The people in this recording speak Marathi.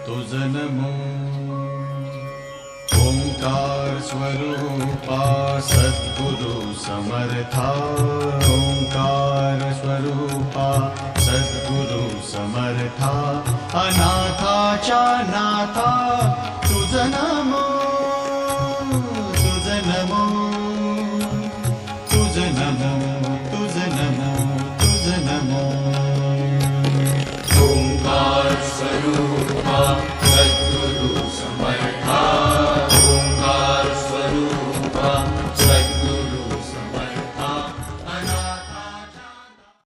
तुझ नमो ओंकार स्वरूपा सद्गुरु समर्था ओंकार स्वरूपा सद्गुरु समर्था अनाथाच्या नाथा तुझ नमो तुझ नमो तुझ नमो तुझ नमो तुझ नमो ओंकार स्वरूपा